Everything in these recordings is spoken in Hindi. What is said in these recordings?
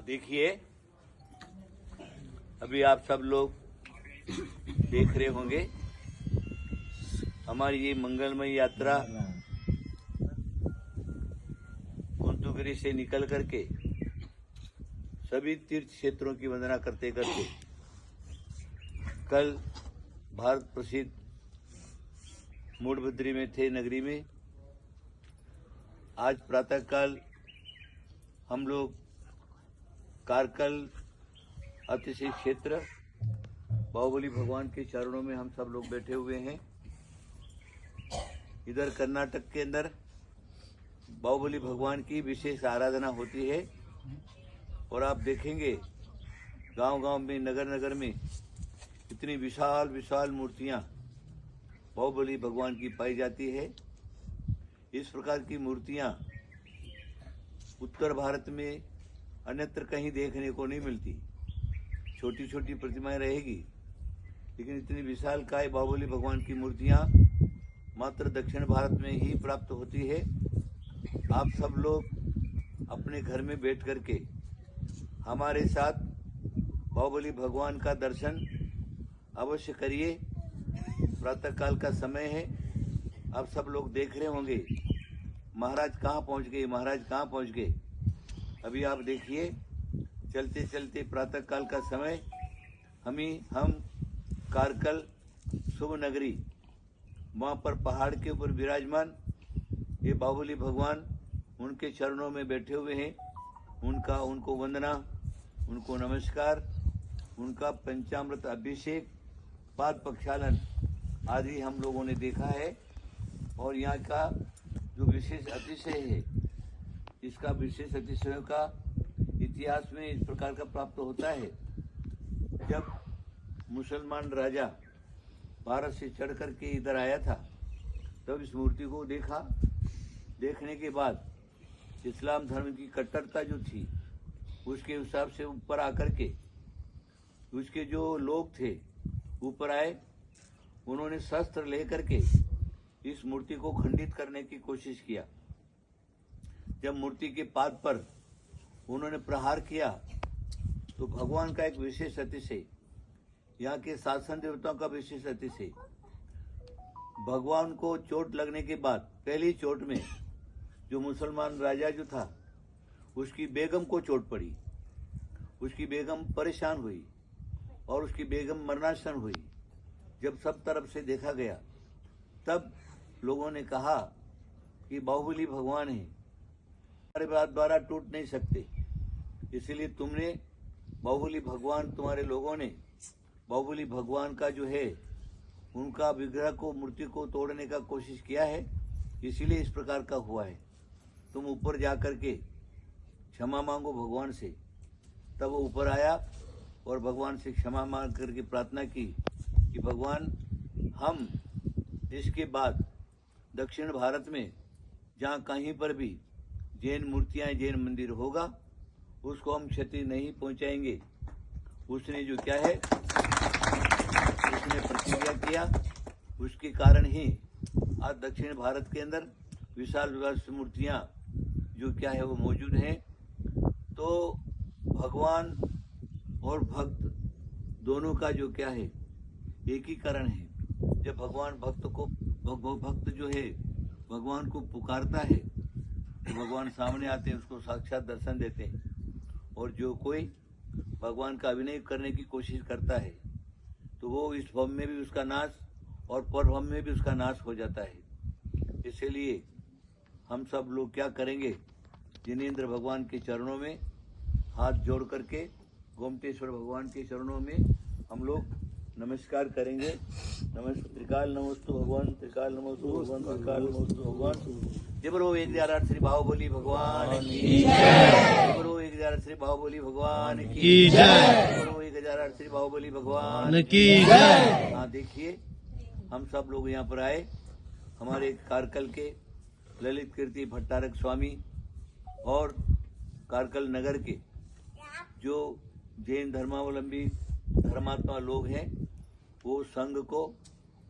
देखिए, अभी आप सब लोग देख रहे होंगे हमारी ये मंगलमय यात्रा कुंतुगिरी से निकल करके सभी तीर्थ क्षेत्रों की वंदना करते करते कल भारत प्रसिद्ध मूडबिद्री में थे, नगरी में। आज प्रातःकाल हम लोग कारकल अतिशय क्षेत्र बाहुबली भगवान के चरणों में हम सब लोग बैठे हुए हैं। इधर कर्नाटक के अंदर बाहुबली भगवान की विशेष आराधना होती है और आप देखेंगे गांव-गांव में, नगर-नगर में इतनी विशाल विशाल मूर्तियां बाहुबली भगवान की पाई जाती है। इस प्रकार की मूर्तियां उत्तर भारत में अन्यत्र कहीं देखने को नहीं मिलती। छोटी छोटी प्रतिमाएं रहेगी, लेकिन इतनी विशाल काय बाहुबली भगवान की मूर्तियां मात्र दक्षिण भारत में ही प्राप्त होती है। आप सब लोग अपने घर में बैठ करके हमारे साथ बाहुबली भगवान का दर्शन अवश्य करिए। प्रातःकाल का समय है, आप सब लोग देख रहे होंगे महाराज कहाँ पहुँच गए, महाराज कहाँ पहुँच गए। अभी आप देखिए, चलते चलते प्रातःकाल का समय हम कारकल शुभ नगरी, वहाँ पर पहाड़ के ऊपर विराजमान ये बाहुबली भगवान उनके चरणों में बैठे हुए हैं। उनको वंदना, उनको नमस्कार, उनका पंचामृत अभिषेक, पाद प्रक्षालन आदि हम लोगों ने देखा है। और यहाँ का जो विशेष अतिशय है, इसका विशेष अतिशयों का इतिहास में इस प्रकार का प्राप्त होता है। जब मुसलमान राजा भारत से चढ़ करके इधर आया था, तब इस मूर्ति को देखा। देखने के बाद इस्लाम धर्म की कट्टरता जो थी, उसके हिसाब से ऊपर आकर के उसके जो लोग थे ऊपर आए। उन्होंने शस्त्र लेकर के इस मूर्ति को खंडित करने की कोशिश किया। जब मूर्ति के पाद पर उन्होंने प्रहार किया तो भगवान का एक विशेष अतिशय, यहाँ के शासन देवताओं का विशेष अतिशय, भगवान को चोट लगने के बाद पहली चोट में जो मुसलमान राजा जो था उसकी बेगम को चोट पड़ी। उसकी बेगम परेशान हुई और उसकी बेगम मरणासन हुई। जब सब तरफ से देखा गया, तब लोगों ने कहा कि बाहुबली भगवान है, हमारे बात द्वारा टूट नहीं सकते, इसलिए तुमने बाहुबली भगवान, तुम्हारे लोगों ने बाहुबली भगवान का जो है उनका विग्रह को, मूर्ति को तोड़ने का कोशिश किया है, इसीलिए इस प्रकार का हुआ है। तुम ऊपर जा करके क्षमा मांगो भगवान से। तब वो ऊपर आया और भगवान से क्षमा मांग करके प्रार्थना की कि भगवान, हम इसके बाद दक्षिण भारत में जहाँ कहीं पर भी जैन मूर्तियां, जैन मंदिर होगा, उसको हम क्षति नहीं पहुंचाएंगे। उसने जो क्या है, उसने प्रतिज्ञा किया। उसके कारण ही आज दक्षिण भारत के अंदर विशाल विशाल मूर्तियां जो क्या है वो मौजूद हैं। तो भगवान और भक्त दोनों का जो क्या है एकीकरण है। जब भगवान भक्त जो है भगवान को पुकारता है तो भगवान सामने आते हैं, उसको साक्षात दर्शन देते हैं। और जो कोई भगवान का अभिनय करने की कोशिश करता है तो वो इस भव में भी उसका नाश और परभव में भी उसका नाश हो जाता है। इसलिए हम सब लोग क्या करेंगे, जिनेंद्र भगवान के चरणों में हाथ जोड़ करके गोमतेश्वर भगवान के चरणों में हम लोग नमस्कार करेंगे। त्रिकाल नमोस्तु भगवान, त्रिकाल नमोस्तु भगवान, त्रिकाल नमोस्तु भगवान। जय बोलो 1,008 श्री बाहुबली भगवान की जय। जय बोलो 1,008 श्री बाहुबली भगवान की जय। जय बोलो 1,008 श्री बाहुबली भगवान की जय। हाँ, देखिए, हम सब लोग यहाँ पर आए। हमारे कारकल के ललित कीर्ति भट्टारक स्वामी और कारकल नगर के जो जैन धर्मावलंबी धर्मात्मा लोग हैं, वो संघ को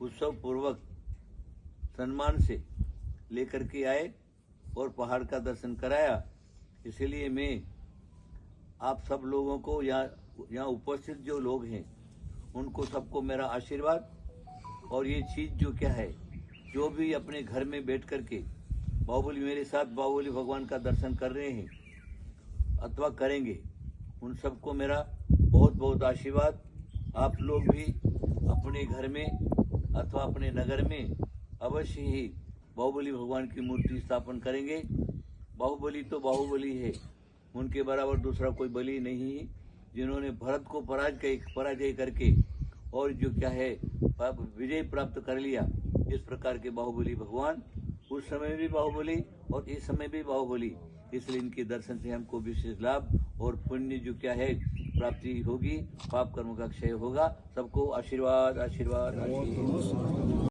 उत्सव पूर्वक सम्मान से लेकर के आए और पहाड़ का दर्शन कराया। इसलिए मैं आप सब लोगों को यहाँ उपस्थित जो लोग हैं उनको सबको मेरा आशीर्वाद। और ये चीज जो क्या है, जो भी अपने घर में बैठ करके बाहुबली मेरे साथ बाहुबली भगवान का दर्शन कर रहे हैं अथवा करेंगे, उन सबको मेरा बहुत बहुत आशीर्वाद। आप लोग भी अपने घर में अथवा अपने नगर में अवश्य ही बाहुबली भगवान की मूर्ति स्थापन करेंगे। बाहुबली तो बाहुबली है, उनके बराबर दूसरा कोई बलि नहीं है, जिन्होंने भरत को पराजय करके और जो क्या है विजय प्राप्त कर लिया। इस प्रकार के बाहुबली भगवान, उस समय भी बाहुबली और इस समय भी बाहुबली, इसलिए इनके दर्शन से हमको विशेष लाभ और पुण्य जो क्या है प्राप्ति होगी, पाप कर्म का क्षय होगा। सबको आशीर्वाद आशीर्वाद आशीर्वाद।